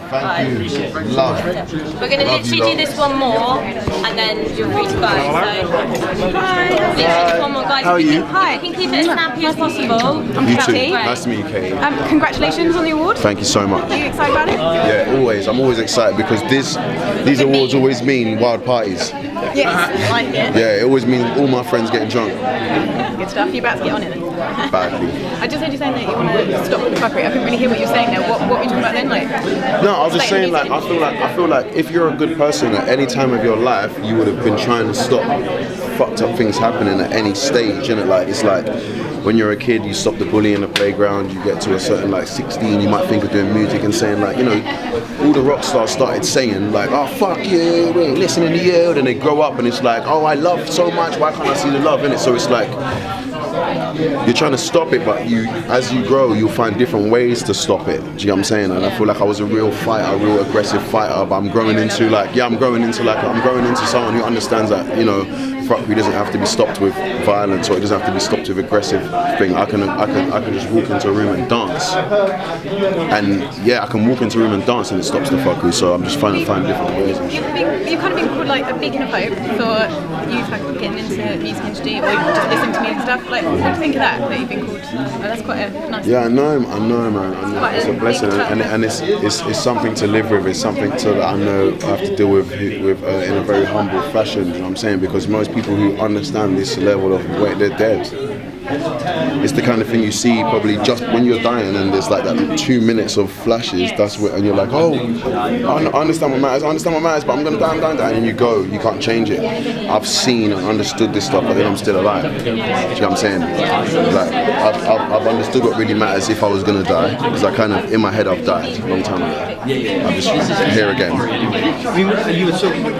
Thank you. Love. We're going to literally do this one more, and then you're free to go. So, literally just one more, guys. How are you? Hi. You can keep it as snappy as possible. You too. Nice to meet you, Katie. Congratulations on the award. Thank you so much. Are you excited about it? Yeah, always. I'm always excited because these awards always mean wild parties. Yes, I like it. Yeah, it always means all my friends getting drunk. Good stuff. You're about to get on it then. Badly. I just heard you saying that you want to stop with the fuckery. I couldn't really hear what you were saying there. What were you talking about then? No, I was just saying I feel like if you're a good person at any time of your life, you would have been trying to stop fucked up things happening at any stage, innit? Like it's like when you're a kid, you stop the bullying in the playground. You get to a certain 16, you might think of doing music and saying all the rock stars started saying oh fuck you, we ain't listening to you. Then they grow up and it's like, oh, I love so much. Why can't I see the love in it? So it's like you're trying to stop it, but as you grow, you'll find different ways to stop it. Do you know what I'm saying? And I feel like I was a real fighter, a real aggressive fighter, but I'm growing into someone who understands that, fuckery doesn't have to be stopped with violence, or it doesn't have to be stopped with aggressive thing. I can just walk into a room and dance, and I can walk into a room and dance and it stops the fuckery. So I'm just trying to find different ways. You've kind of been called a beacon of hope for youth getting into the music industry, or just listening to me and stuff. What do you think of that you've been called? That's quite a nice. Yeah, I know, man. It's a blessing, and it's something to live with. It's something that I know I have to deal with in a very humble fashion. You know what I'm saying? Because most people who understand this level of weight, they're dead. It's the kind of thing you see probably just when you're dying, and there's that 2 minutes of flashes. That's what, and you're like, oh, I understand what matters, but I'm gonna die, and you go, you can't change it. I've seen and understood this stuff, but then I'm still alive. Do you know what I'm saying? I've understood what really matters if I was gonna die, because I kind of in my head I've died a long time ago. I'm just here again.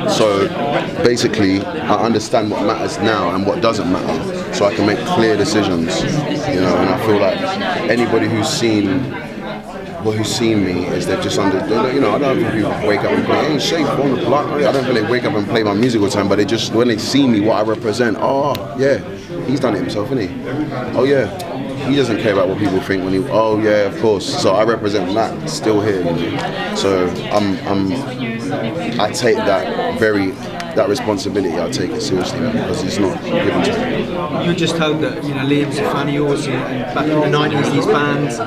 So basically, I understand what matters now and what doesn't matter, so I can make clear decisions. And I feel like anybody who's seen me is they've just I don't think people wake up and play, ain't safe on the block. I don't think they wake up and play my music all the time, but they just, when they see me, what I represent, oh yeah, he's done it himself, isn't he? Oh yeah, he doesn't care about what people think when oh yeah, of course. So I represent that still here, So I take that responsibility, I take it seriously, because it's not given to me. You just told that Liam's a fan of yours, and back in the 90s these bands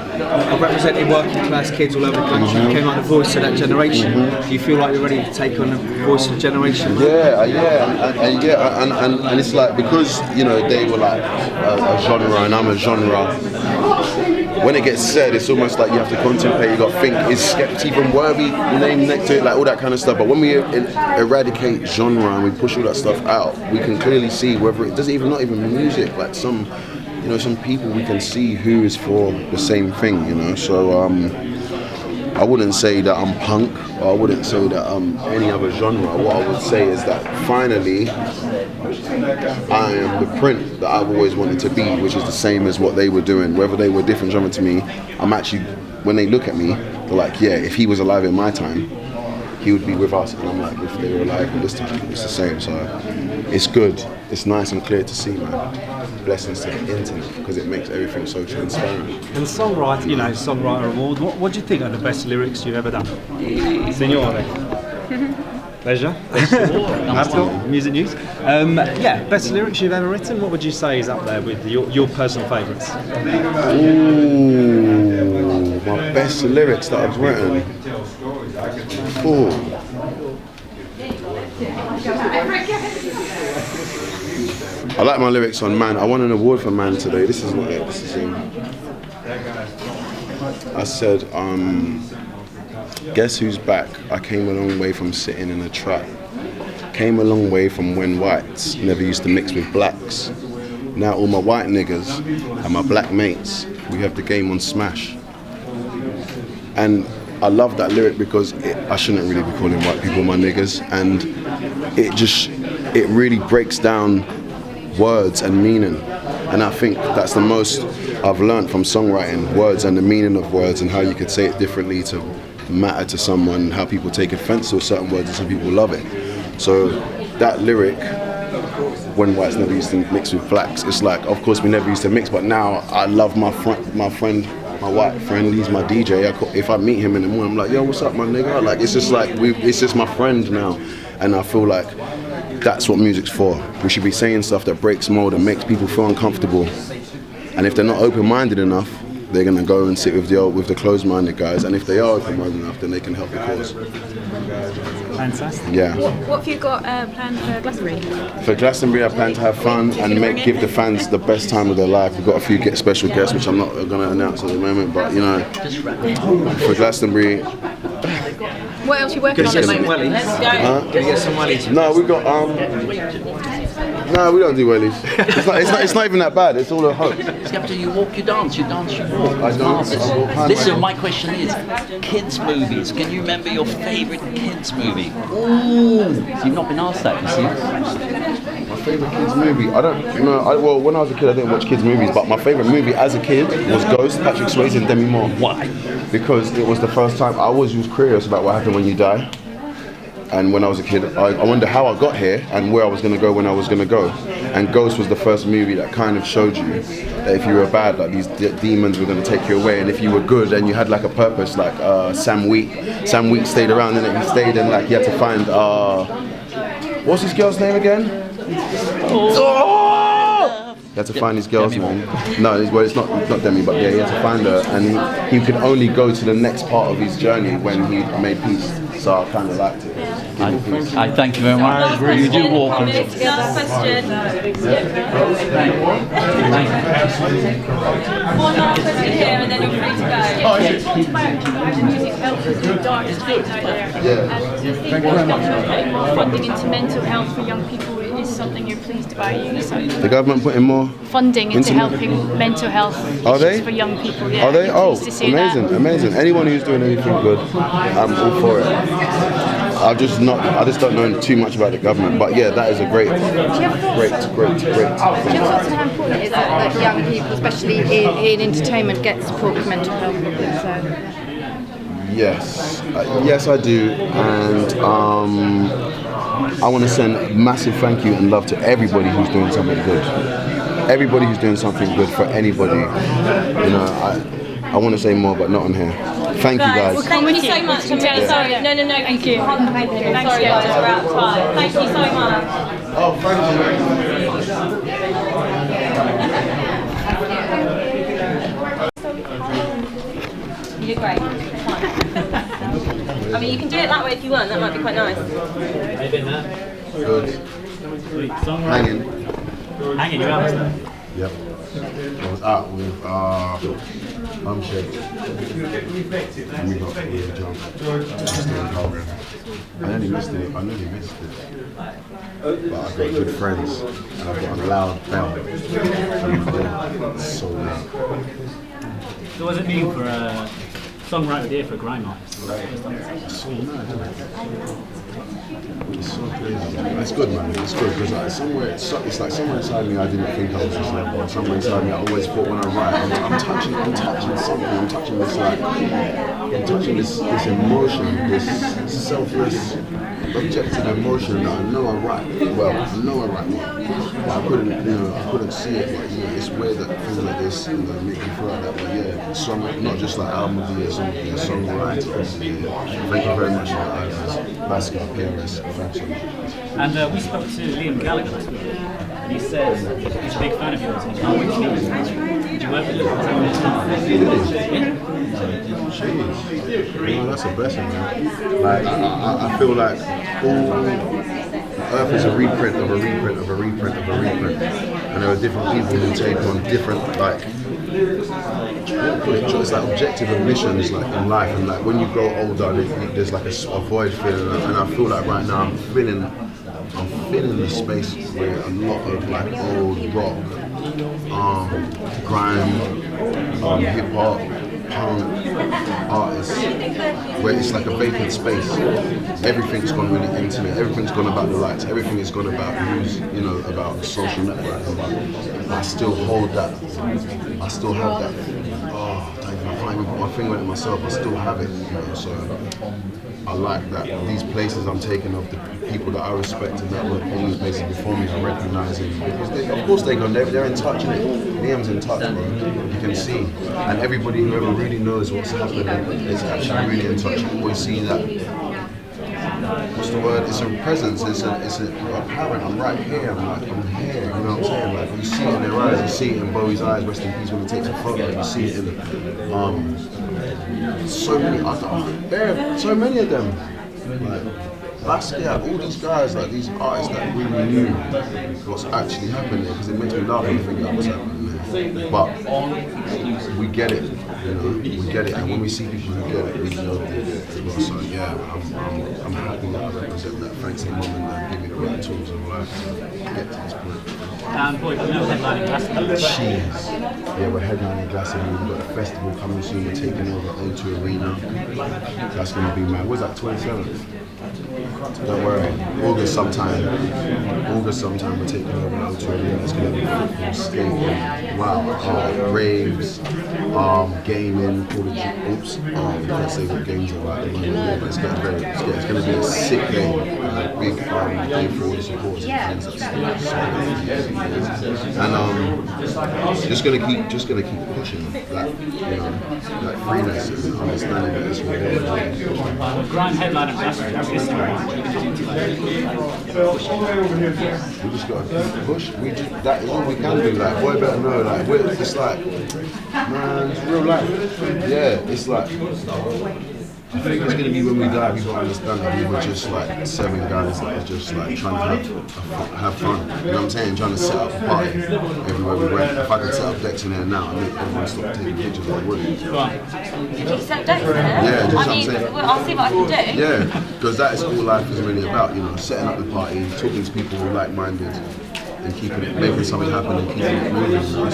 represented working class kids all over the country. You came like the voice of that generation. Do you feel like you're ready to take on the voice of the generation? Yeah, and it's like, because they were like a genre and I'm a genre. When it gets said, it's almost like you have to contemplate. You got to think, is Skepta even worthy? Name next to it, all that kind of stuff. But when we eradicate genre and we push all that stuff out, we can clearly see whether it doesn't even, not even music. Some people we can see who is for the same thing. So I wouldn't say that I'm punk, or I wouldn't say that I'm any other genre. What I would say is that finally I am the print that I've always wanted to be, which is the same as what they were doing. Whether they were different genre to me, I'm actually, when they look at me, they're like, yeah, if he was alive in my time, he would be with us. And I'm like, if they were alive in this time, it's the same. So it's good. It's nice and clear to see, man. Blessings to the internet, because it makes everything so transparent. And songwriter award. What do you think are the best lyrics you've ever done? Signore. Pleasure. Music News. Best lyrics you've ever written. What would you say is up there with your personal favourites? Ooh, my best lyrics that I've written. Ooh. I like my lyrics on Man. I won an award for Man today. This is what it is. I said, guess who's back? I came a long way from sitting in a trap. Came a long way from when whites never used to mix with blacks. Now all my white niggas and my black mates, we have the game on smash. And I love that lyric because I shouldn't really be calling white people my niggas, and it really breaks down words and meaning. And I think that's the most I've learned from songwriting, words and the meaning of words, and how you could say it differently to matter to someone, how people take offense to certain words and some people love it. So that lyric when whites never used to mix with blacks. It's like, of course, we never used to mix, but now I love my friend, my white friend. He's my DJ. If I meet him in the morning, I'm like, yo, what's up, my nigga? Like, it's just like it's just my friend now, and I feel like that's what music's for. We should be saying stuff that breaks mold and makes people feel uncomfortable. And if they're not open-minded enough, they're gonna go and sit with the closed-minded guys. And if they are open-minded enough, then they can help the cause. Fantastic. Yeah. What have you got planned for Glastonbury? For Glastonbury, I plan to have fun and give the fans the best time of their life. We've got a few special guests, which I'm not gonna announce at the moment. But you know, for Glastonbury. What else are you working on at the moment? Huh? Can you get some wellies? No, we got no, we don't do wellies. It's not even that bad. It's all a hope. Skepta, you walk, you dance, you dance, you walk. I dance, I walk. Listen, my question is, kids' movies. Can you remember your favourite kids' movie? Ooh, you've not been asked that, you see. My favourite kids movie? I don't know. Well, when I was a kid, I didn't watch kids movies, but my favourite movie as a kid was Ghost, Patrick Swayze and Demi Moore. Why? Because it was the first time I always was curious about what happened when you die. And when I was a kid, I wonder how I got here and where I was going to go when I was going to go. And Ghost was the first movie that kind of showed you that if you were bad, like these demons were going to take you away, and if you were good and you had like a purpose, like Sam Wheat stayed around, and he stayed and like he had to find what's this girl's name again? He had to find his girl's name. No, well, it's not Demi, but yeah, he had to find her, and he could only go to the next part of his journey when he made peace. So I kind of liked it. I thank you very much. You do walk. Last question. One last question here, and then you're free to go. Talked about music health as the darkest times out there. Do you think putting more funding into mental health for young people is something you're pleased about? The government putting more funding into helping mental health issues for young people. Yeah. Are they? Oh, amazing, amazing. Anyone who's doing anything good, I'm all for it. I just don't know too much about the government, but yeah, that is a great. Do you have thoughts on how important it is that young people, especially in entertainment, get support with mental health problems? Yes, I do, and I want to send massive thank you and love to everybody who's doing something good. Everybody who's doing something good for anybody. You know, I want to say more, but not on here. Thank you guys. Thank you so much. I'm really sorry. No. Thank you. Sorry, guys, we're out of time. Thank you so much. Oh, thank you. You're great. I mean, you can do it that way if you want. That might be quite nice. Good. Hanging, you're out there. Yep. I was out with Shake. We got a jump. I nearly missed it. But I've got good friends and I've got a loud bell. So loud. So what does it mean for a songwriter here for a grime artist? It's so mad, isn't it? It's so crazy. It's good, man. It's good because like it's like somewhere inside me I didn't think I was this level. Somewhere inside me I always thought when I write, I'm touching something. I'm touching this emotion, this selfless, objective emotion that I know I write well. But I couldn't see it. But it's weird that things like this make me feel like that. But yeah, song, not just like album of the year, songwriting of the year. Thank you very much for that. Basket, PRS, thanks so much. And we spoke to Liam Gallagher last week, and he said he's a big fan of yours and he can't wait to meet you. Did you work with him? Jeez. That's a blessing, man. Like, I feel like Earth is a reprint of a reprint of a reprint of a reprint. And there are different people who take on different, like, it's like objective ambitions like in life, and like when you grow older there's like a void feeling, and I feel like right now I'm feeling the space where a lot of like old rock, grime, hip hop, punk artists, where it's like a vacant space. Everything's gone really intimate, everything's gone about the lights, everything is gone about music, about social network. I still hold that, I still have that I can't even put my finger on it myself, I still have it, you know, so I like that these places I'm taking of the people that I respect and that were in these places before me are recognising, because of course they're in touch, Liam's in touch, bro, you can see, and everybody, whoever really knows what's happening is actually really in touch. You always see that, what's the word, it's a presence, it's a apparent, I'm right here, I'm here, you know what I'm saying, like you see it in their eyes, you see it in Bowie's eyes, rest in peace, when he takes a photo, you see it in, so many of them, like Basquiat, all these guys, like these artists that really knew what's actually happening there, because it makes me laugh when I think about what's happening there. But we get it, you know, we get it, and when we see people who get it, we know they get it as well. So yeah, I'm happy that I represent that. Thanks to Mum and Dad, give me the right tools of life to get to this point. Boy, you're headlining Glastonbury. Jeez. Yeah, we're headlining Glastonbury. We've got a festival coming soon. We're taking over O2 Arena. That's going to be mad. What's that, 27th? Don't worry. August sometime we're taking over O2 Arena. It's going to be football, skating, wow, raves, gaming, can't say what games are like, but it's going to be a sick day, a big day for all the supporters and friends. And just gonna keep pushing that, you know, that freeness and understanding that it's real. Grime headline of Glastonbury this time. We just gotta keep push. That is all we can do. Like, boy better know. Like, it's like, man, it's real life. Yeah, it's like, I think it's going to be when we die, people understand that we were just like 7 guys that were just like trying to have fun. You know what I'm saying? Trying to set up a party everywhere we went. If I could set up decks in there now, I'd make everyone stop taking pictures, I would. Did you set decks in there? Yeah, just I mean, I'll see what I can do. Yeah, because that is all life is really about, you know, setting up the party, talking to people who are like-minded, and keeping it, making something happen and keeping it moving. So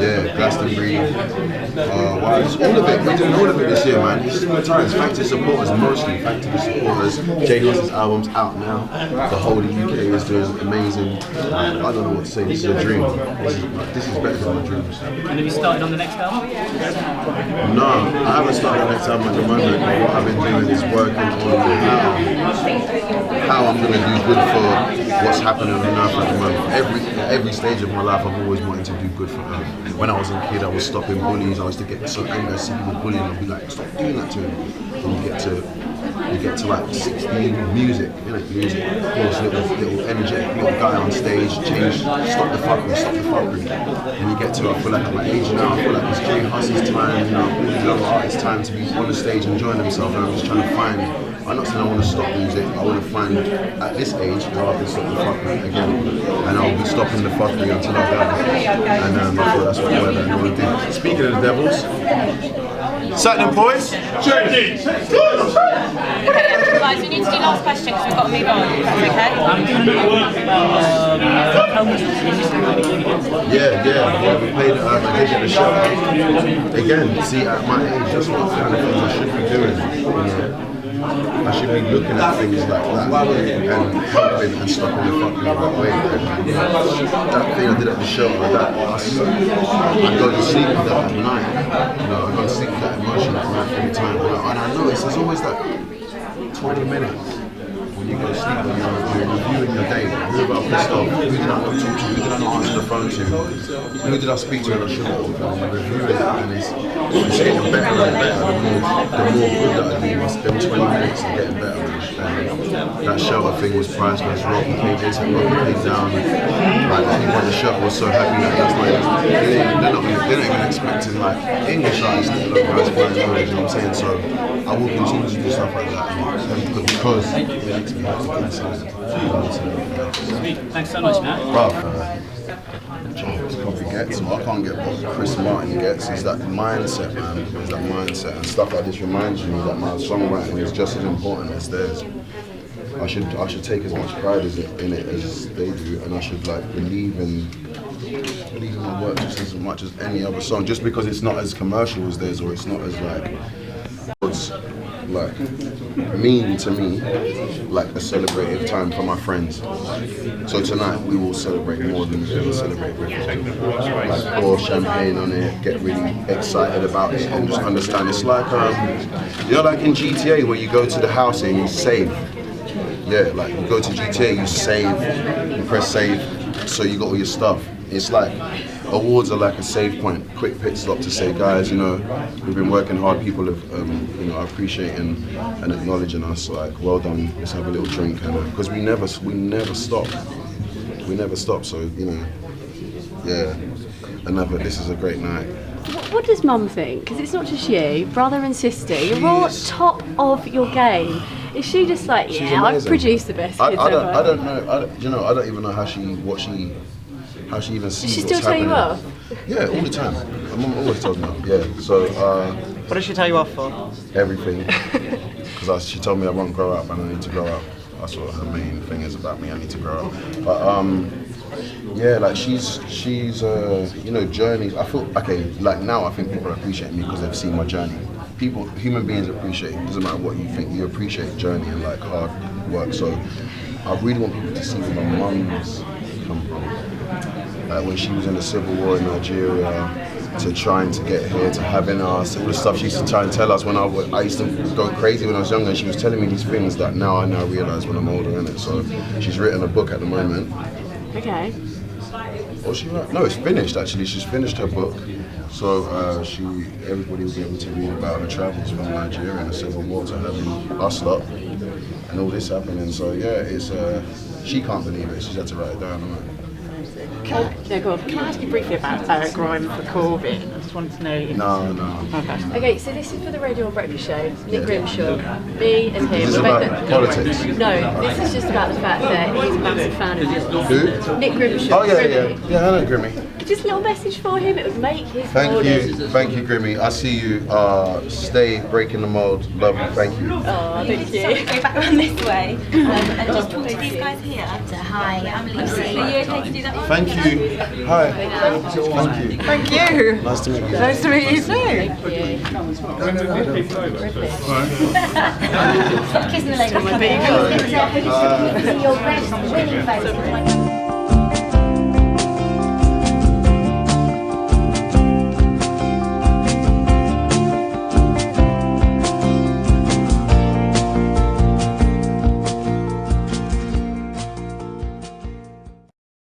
yeah, Glastonbury, Wise, all of it. We're doing all of it this year, man. It's 2 times. Thanks to supporters, mostly. Thanks to the supporters. Jay Huss's album's out now. The whole of the UK is doing amazing. I don't know what to say. This is a dream. This is better than my dreams. And have you started on the next album? No, I haven't started the next album at the moment. But what I've been doing is working on how I'm going to do good for what's happening in Earth at the moment. Every stage of my life, I've always wanted to do good for Earth. When I was a kid, I was stopping bullies. I used to get so angry at people bullying. I'd be like, stop doing that to him. And you get to like 16, music, you know, music. Of course, little energetic little guy on stage, stop the fuckery. And you get to, I feel like at my age now, I feel like it's Jay Huss's time, you know, all these other artists' time to be on the stage enjoying themselves. And I'm just trying to find, I'm not saying I want to stop music, I want to find at this age where I can stop the fuckery again. And I'll be stopping the fuckery until I die. And I thought that's what I want to do. Speaking of the devils, sack them boys. Okay, guys, we need to do last question because we've got to move on. Okay? Yeah, we played at the show. Again, see, at my age, that's what kind of things I should be doing. You know? I should be looking at things like that and helping and stopping the fucking right way. That thing I did at the show, like that, I go to sleep with that at night. You know, I go to sleep with that emotion at night every time. And I know it's always that 20 minutes. When you go to sleep and you're reviewing your day, who have I pissed off, who did I not talk to, who did I not answer the phone to, who did I speak to and I shouldn't have, and you review it and it's getting better and better, the more good that I do, I spend 20 minutes and getting better. And that show I think was priceless. Rocky came down, like people on the show was so happy that that's like, they're not even expecting like English artists to look guys playing knowledge, you know what I'm saying? So I will continue to do stuff like that because it makes me happy inside. Sweet. Thanks so much, Matt. Probably gets what I can't get what Chris Martin gets is that mindset, man. It's that mindset and stuff like this reminds me that my songwriting is just as important as theirs. I should take as much pride in it as they do, and I should like believe in my work just as much as any other song. Just because it's not as commercial as theirs, or it's not as like like mean to me like a celebrative time for my friends. So tonight we will celebrate more than we've ever celebrated before. Like pour champagne on it, get really excited about it, and just understand it's like you know, like in GTA where you go to the house and you save. Yeah, like you go to GTA, you save, you press save, so you got all your stuff. It's like awards are like a save point, quick pit stop to say, guys, you know, we've been working hard. People have, you know, appreciating and acknowledging us. Like, well done. Let's have a little drink, and because we never stop. We never stop. So you know, yeah. This is a great night. What does Mum think? Because it's not just you, brother and sister. You're all at top of your game. Is she just like, yeah, I've produced the best kids ever? I don't know. You know, I don't even know how she even sees Does she what's still tell you happening. off? Yeah, all the time. My mum always tells me off. Yeah. So. What does she tell you off for? Everything. Because she told me I won't grow up and I need to grow up. That's what her main thing is about me. I need to grow up. But yeah, like she's you know, journeys. I feel okay. Like now, I think people appreciate me because they've seen my journey. Human beings appreciate. It doesn't matter what you think. You appreciate journey and like hard work. So I really want people to see where my mum's come from. Like when she was in the civil war in Nigeria, to trying to get here, to having us, all the stuff she used to try and tell us when I used to go crazy when I was younger. And she was telling me these things that I now realise when I'm older, innit? So she's written a book at the moment. Okay. What's she write? No, it's finished actually. She's finished her book. So everybody will be able to read about her travels from Nigeria and the civil war to having us lot and all this happening. So yeah, it's she can't believe it. She's had to write it down. Right? No, go on. Can I ask you briefly about Grime for Corbyn? I just wanted to know. No. Okay, so this is for the Radio and Breakfast Show. Nick Grimshaw, me and him. Is this We're about both politics? No, this is just about the fact that he's a massive fan of yours. Who? Nick Grimshaw. Oh yeah, Grimmy. yeah. I know Grimmy. Just a little message for him. It would make his Thank you, Grimmy. I see you. Stay breaking the mold. Love you. Thank you. Oh, thank you. Go back around this way and just talk to these guys here. Hi, I'm Lucy. Are you okay to do that? Thank you. Hi. Thank you. Thank you. Nice to meet you. Nice to meet you too. Thank you. Stop kissing the lady. Your best winning favourite.